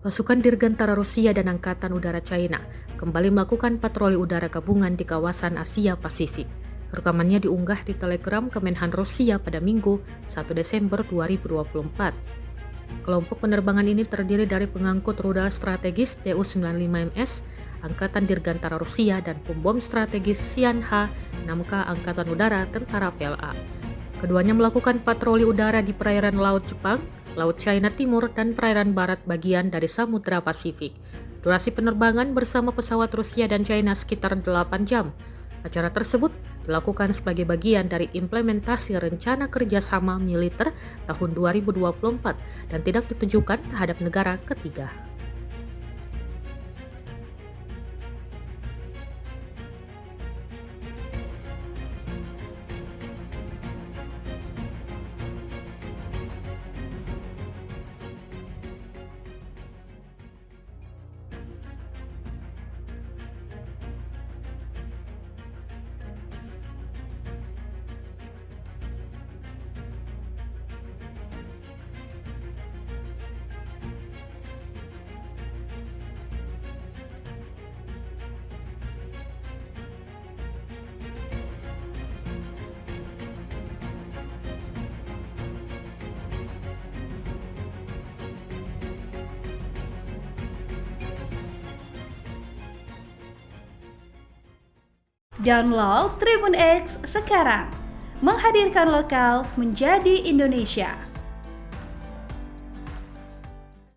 Pasukan Dirgantara Rusia dan Angkatan Udara China kembali melakukan patroli udara gabungan di kawasan Asia Pasifik. Rekamannya diunggah di Telegram Kemenhan Rusia pada Minggu, 1 Desember 2024. Kelompok penerbangan ini terdiri dari pengangkut rudal strategis Tu-95MS, Angkatan Dirgantara Rusia, dan pembom strategis Xian-Ha-6K Angkatan Udara Tentara PLA. Keduanya melakukan patroli udara di perairan Laut Jepang, Laut China Timur, dan perairan barat bagian dari Samudra Pasifik. Durasi penerbangan bersama pesawat Rusia dan China sekitar 8 jam. Acara tersebut dilakukan sebagai bagian dari implementasi rencana kerjasama militer tahun 2024 dan tidak ditujukan terhadap negara ketiga. Download Tribun X sekarang, menghadirkan lokal menjadi Indonesia.